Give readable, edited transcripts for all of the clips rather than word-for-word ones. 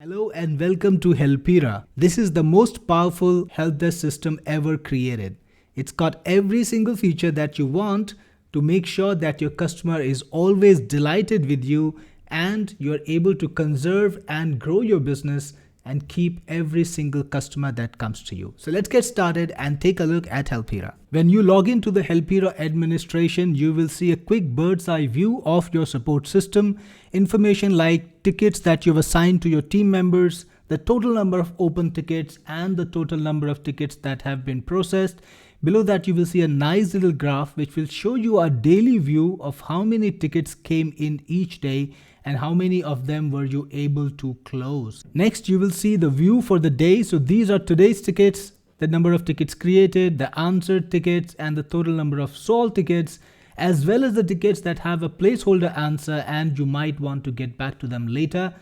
Hello and welcome to Helpira. This is the most powerful help desk system ever created. It's got every single feature that you want to make sure that your customer is always delighted with you and you're able to conserve and grow your business and keep every single customer that comes to you. So let's get started and take a look at Helpira. When you log into the Helpira administration, you will see a quick bird's eye view of your support system, information like tickets that you've assigned to your team members, the total number of open tickets and the total number of tickets that have been processed. Below that, you will see a nice little graph which will show you a daily view of how many tickets came in each day and how many of them were you able to close. Next, you will see the view for the day. So these are today's tickets, the number of tickets created, the answered tickets, and the total number of solved tickets, as well as the tickets that have a placeholder answer and you might want to get back to them later.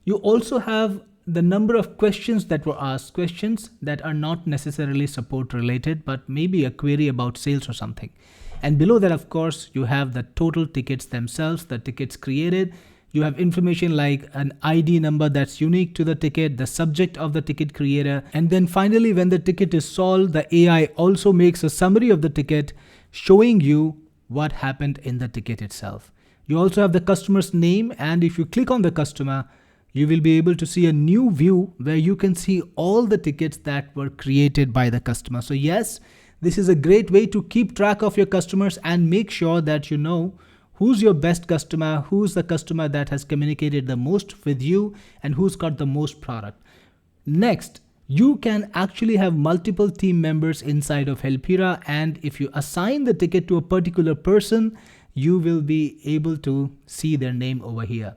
You also have the number of questions that were asked, questions that are not necessarily support related, but maybe a query about sales or something. And below that, of course, you have the total tickets themselves, the tickets created. You have information like an ID number that's unique to the ticket, the subject of the ticket creator, and then finally, when the ticket is solved, the AI also makes a summary of the ticket showing you what happened in the ticket itself. You also have the customer's name, and if you click on the customer, you will be able to see a new view where you can see all the tickets that were created by the customer. So yes, this is a great way to keep track of your customers and make sure that you know who's your best customer, who's the customer that has communicated the most with you, and who's got the most product. Next, you can actually have multiple team members inside of Helpira, and if you assign the ticket to a particular person, you will be able to see their name over here.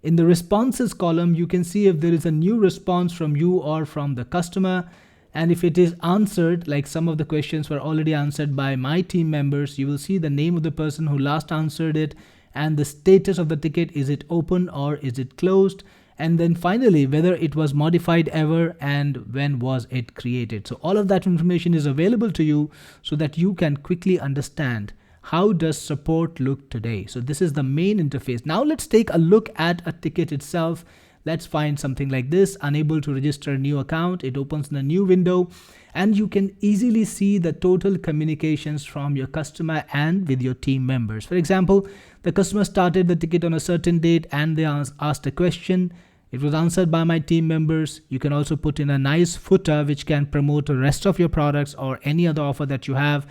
In the responses column, you can see if there is a new response from you or from the customer. And if it is answered, like some of the questions were already answered by my team members, you will see the name of the person who last answered it and the status of the ticket. Is it open or is it closed? And then finally, whether it was modified ever and when was it created. So all of that information is available to you so that you can quickly understand how does support look today. So this is the main interface. Now let's take a look at a ticket itself. Let's find something like this, unable to register a new account. It opens in a new window and you can easily see the total communications from your customer and with your team members. For example, the customer started the ticket on a certain date and they asked a question. It was answered by my team members. You can also put in a nice footer which can promote the rest of your products or any other offer that you have.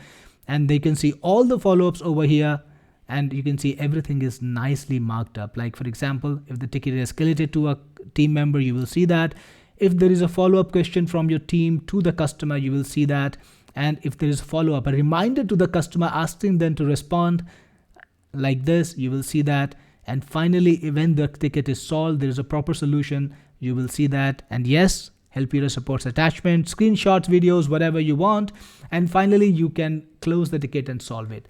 And they can see all the follow-ups over here. And you can see everything is nicely marked up. Like for example, if the ticket is escalated to a team member, you will see that. If there is a follow-up question from your team to the customer, you will see that. And if there is a follow-up, a reminder to the customer asking them to respond like this, you will see that. And finally, when the ticket is solved, there is a proper solution, you will see that. And yes, Helpira supports attachment, screenshots, videos, whatever you want. And finally, you can close the ticket and solve it.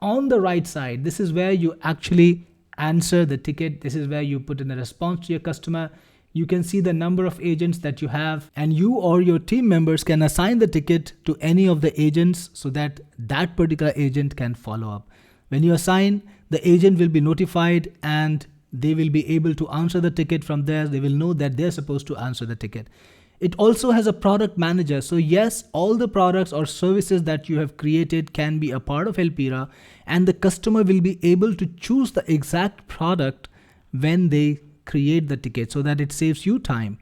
On the right side, this is where you actually answer the ticket. This is where you put in a response to your customer. You can see the number of agents that you have, and you or your team members can assign the ticket to any of the agents so that that particular agent can follow up. When you assign, the agent will be notified and they will be able to answer the ticket from there. They will know that they're supposed to answer the ticket. It also has a product manager. So yes, all the products or services that you have created can be a part of Helpira, and the customer will be able to choose the exact product when they create the ticket so that it saves you time.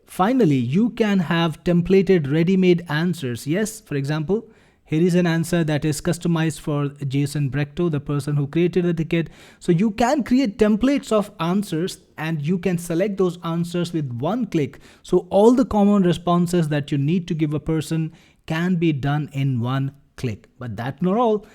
Finally, you can have templated ready-made answers. Yes, for example, here is an answer that is customized for Jason Brechto, the person who created the ticket. So you can create templates of answers and you can select those answers with one click. So all the common responses that you need to give a person can be done in one click. But that's not all.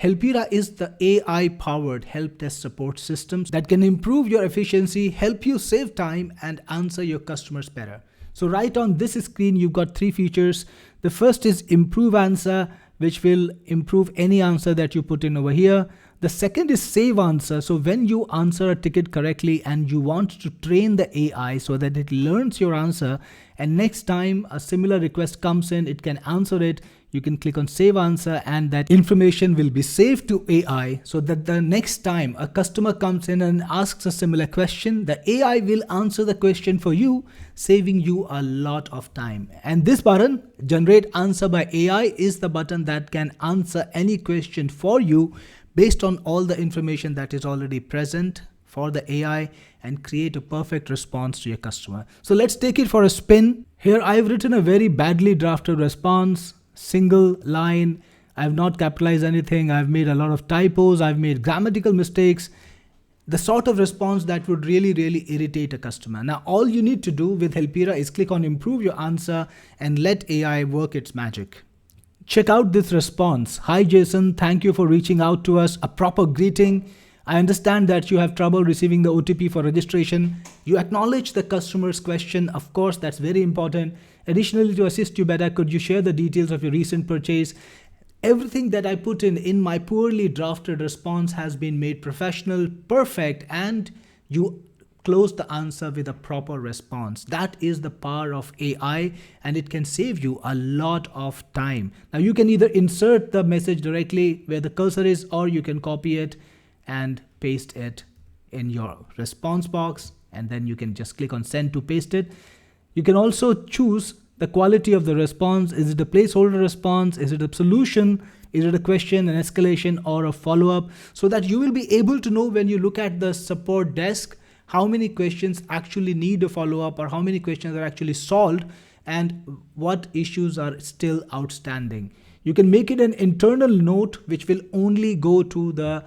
Helpira is the AI-powered help desk support system that can improve your efficiency, help you save time, and answer your customers better. So right on this screen, you've got three features. The first is improve answer, which will improve any answer that you put in over here. The second is save answer. So when you answer a ticket correctly and you want to train the AI so that it learns your answer, and next time a similar request comes in, it can answer it. You can click on save answer and that information will be saved to AI so that the next time a customer comes in and asks a similar question, the AI will answer the question for you, saving you a lot of time. And this button, generate answer by AI, is the button that can answer any question for you based on all the information that is already present for the AI and create a perfect response to your customer. So let's take it for a spin. Here I've written a very badly drafted response, single line. I've not capitalized anything. I've made a lot of typos. I've made grammatical mistakes. The sort of response that would really irritate a customer. Now, all you need to do with Helpira is click on improve your answer and let AI work its magic. Check out this response. Hi Jason, thank you for reaching out to us. A proper greeting. I understand that you have trouble receiving the OTP for registration. You acknowledge the customer's question. Of course, that's very important. Additionally, to assist you better, could you share the details of your recent purchase? Everything that I put in my poorly drafted response has been made professional, perfect, and you close the answer with a proper response. That is the power of AI, and it can save you a lot of time. Now, you can either insert the message directly where the cursor is, or you can copy it and paste it in your response box, and then you can just click on send to paste it. You can also choose the quality of the response. Is it a placeholder response? Is it a solution? Is it a question, an escalation, or a follow-up? So that you will be able to know when you look at the support desk how many questions actually need a follow-up, or how many questions are actually solved, and what issues are still outstanding. You can make it an internal note which will only go to the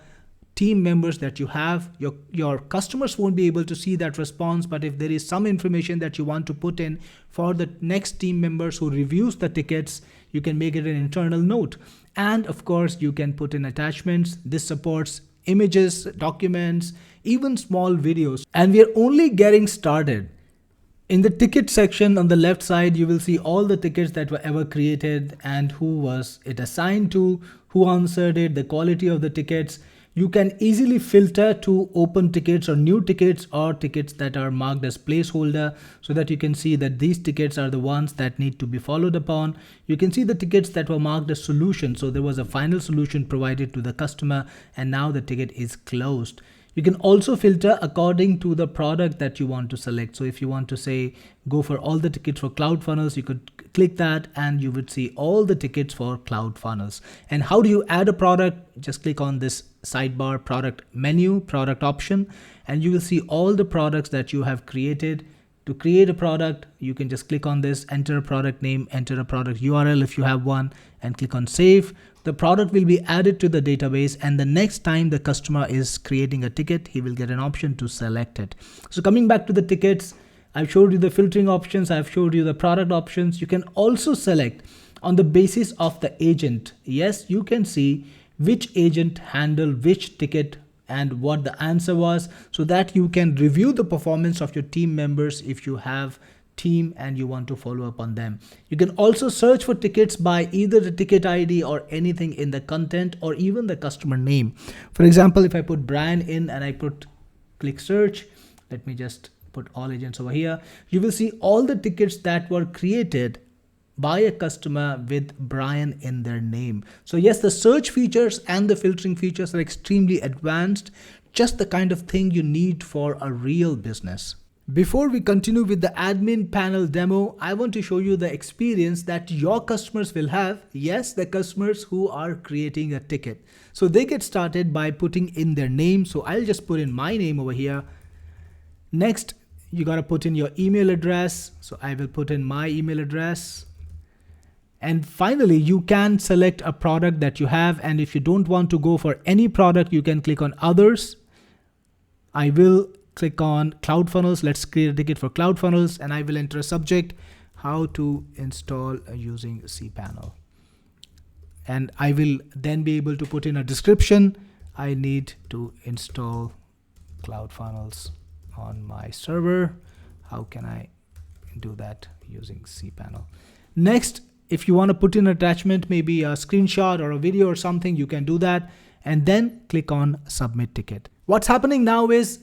team members that you have. Your customers won't be able to see that response, but if there is some information that you want to put in for the next team members who reviews the tickets, you can make it an internal note. And of course, you can put in attachments. This supports images, documents, even small videos. And we are only getting started. In the ticket section on the left side, you will see all the tickets that were ever created and who was it assigned to, who answered it, the quality of the tickets. You can easily filter to open tickets or new tickets or tickets that are marked as placeholder, so that you can see that these tickets are the ones that need to be followed upon. You can see the tickets that were marked as solution. So there was a final solution provided to the customer and now the ticket is closed. You can also filter according to the product that you want to select. So if you want to say go for all the tickets for CloudFunnels, you could click that and you would see all the tickets for CloudFunnels. And how do you add a product? Just click on this sidebar product menu, product option, and you will see all the products that you have created. To create a product, you can just click on this, enter a product name, enter a product URL if you have one, and click on save. The product will be added to the database, and the next time the customer is creating a ticket, he will get an option to select it. So coming back to the tickets, I've showed you the filtering options, I've showed you the product options. You can also select on the basis of the agent. Yes, you can see which agent handled which ticket and what the answer was, so that you can review the performance of your team members if you have team and you want to follow up on them. You can also search for tickets by either the ticket ID or anything in the content or even the customer name. For example, if I put Brian in and I click search, let me just put all agents over here, you will see all the tickets that were created by a customer with Brian in their name. So yes, the search features and the filtering features are extremely advanced, just the kind of thing you need for a real business. Before we continue with the admin panel demo, I want to show you the experience that your customers will have. Yes, the customers who are creating a ticket. So they get started by putting in their name. So I'll just put in my name over here. Next, you got to put in your email address. So I will put in my email address. And finally, you can select a product that you have. And if you don't want to go for any product, you can click on others. I will click on CloudFunnels. Let's create a ticket for CloudFunnels, and I will enter a subject, how to install using cPanel. And I will then be able to put in a description. I need to install CloudFunnels on my server. How can I do that using cPanel? Next, if you want to put in an attachment, maybe a screenshot or a video or something, you can do that. and then click on submit ticket. What's happening now is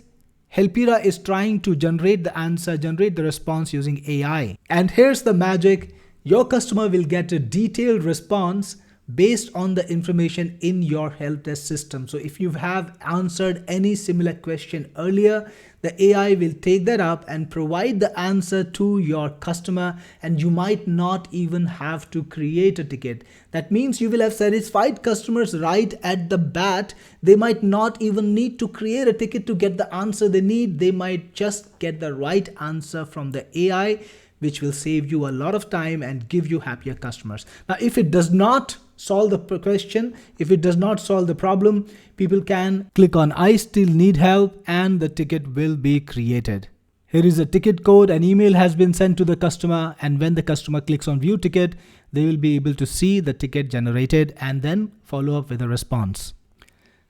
Helpira is trying to generate the answer, generate the response using AI. And here's the magic. Your customer will get a detailed response based on the information in your help desk system. So if you have answered any similar question earlier, the AI will take that up and provide the answer to your customer, and you might not even have to create a ticket. That means you will have satisfied customers right at the bat. They might not even need to create a ticket to get the answer they need. They might just get the right answer from the AI, which will save you a lot of time and give you happier customers. Now, if it does not solve the question, if it does not solve the problem, people can click on I still need help and the ticket will be created. Here is a ticket code. An email has been sent to the customer, and when the customer clicks on view ticket, they will be able to see the ticket generated and then follow up with a response.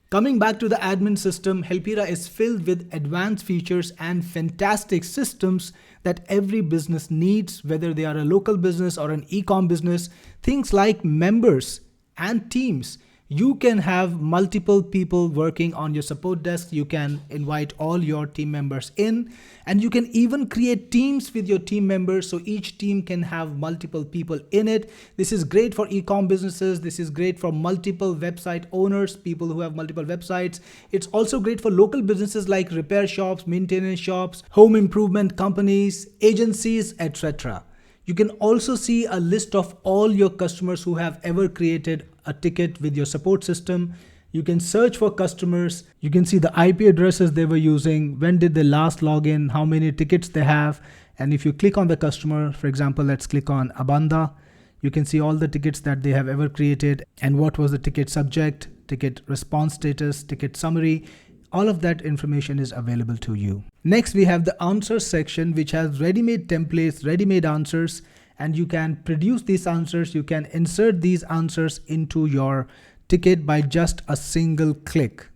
Coming back to the admin system, Helpira is filled with advanced features and fantastic systems that every business needs, whether they are a local business or an e-com business. Things like members and teams. You can have multiple people working on your support desk. You can invite all your team members in, and you can even create teams with your team members, so each team can have multiple people in it. This is great for e-com businesses. This is great for multiple website owners, people who have multiple websites. It's also great for local businesses like repair shops, maintenance shops, home improvement companies, agencies, etc. You can also see a list of all your customers who have ever created a ticket with your support system. You can search for customers. You can see the IP addresses they were using, when did they last log in, how many tickets they have. And if you click on the customer, for example, let's click on Abanda, you can see all the tickets that they have ever created and what was the ticket subject, ticket response status, ticket summary. All of that information is available to you. Next, we have the answers section, which has ready-made templates, ready-made answers, and you can produce these answers. You can insert these answers into your ticket by just a single click.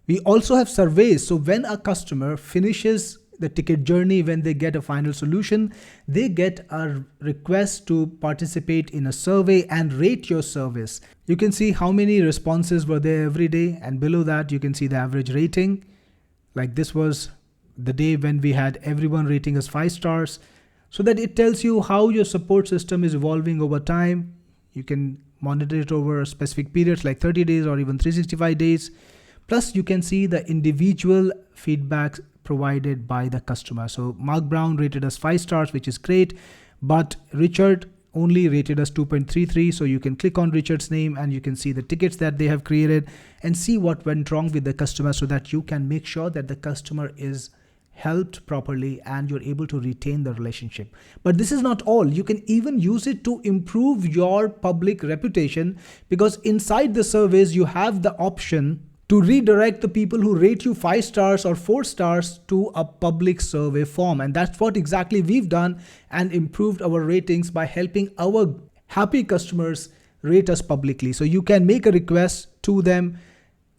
We also have surveys. So when a customer finishes the ticket journey, when they get a final solution, they get a request to participate in a survey and rate your service. You can see how many responses were there every day, and below that you can see the average rating. Like this was the day when we had everyone rating us 5 stars, so that it tells you how your support system is evolving over time. You can monitor it over specific periods like 30 days or even 365 days. Plus you can see the individual feedbacks provided by the customer. So Mark Brown rated us 5 stars, which is great, but Richard only rated us 2.33. So you can click on Richard's name and you can see the tickets that they have created and see what went wrong with the customer, so that you can make sure that the customer is helped properly and you're able to retain the relationship. But this is not all. You can even use it to improve your public reputation, because inside the surveys you have the option to redirect the people who rate you 5 stars or 4 stars to a public survey form. And that's what exactly we've done and improved our ratings by helping our happy customers rate us publicly. So you can make a request to them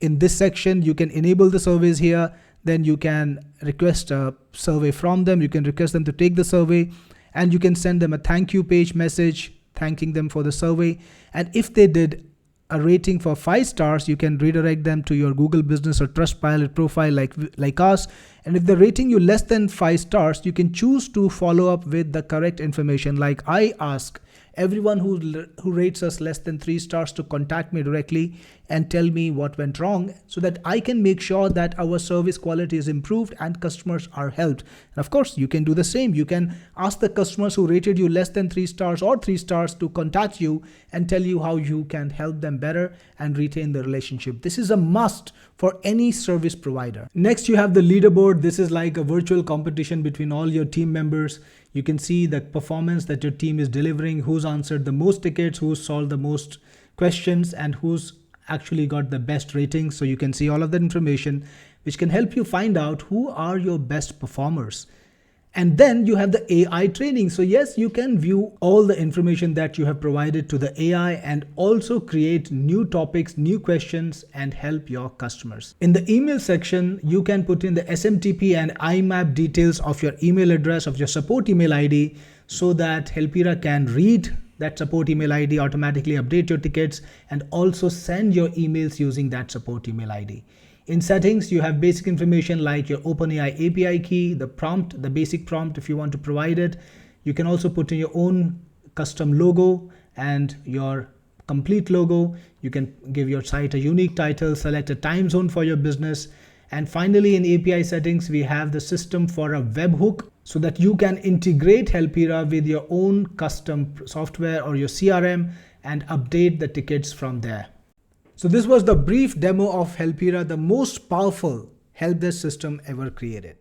in this section. You can enable the surveys here. Then you can request a survey from them. You can request them to take the survey, and you can send them a thank you page message thanking them for the survey. And if they did a rating for 5 stars, you can redirect them to your Google Business or Trustpilot profile like us. And if they're rating you less than 5 stars, you can choose to follow up with the correct information. Like I ask everyone who rates us less than 3 stars to contact me directly and tell me what went wrong, so that I can make sure that our service quality is improved and customers are helped. And of course, you can do the same. You can ask the customers who rated you less than 3 stars or 3 stars to contact you and tell you how you can help them better and retain the relationship. This is a must for any service provider. Next, you have the leaderboard. This is like a virtual competition between all your team members. You can see the performance that your team is delivering, who's answered the most tickets, who's solved the most questions, and who's actually got the best ratings. So you can see all of that information, which can help you find out who are your best performers. And then you have the AI training. So yes, you can view all the information that you have provided to the AI and also create new topics, new questions, and help your customers. In the email section, you can put in the SMTP and IMAP details of your email address, of your support email ID, so that Helpira can read that support email ID, automatically update your tickets, and also send your emails using that support email ID. In settings, you have basic information like your OpenAI API key, the prompt, the basic prompt if you want to provide it. You can also put in your own custom logo and your complete logo. You can give your site a unique title, select a time zone for your business. And finally, in API settings, we have the system for a webhook so that you can integrate Helpira with your own custom software or your CRM and update the tickets from there. So this was the brief demo of Helpira, the most powerful help desk system ever created.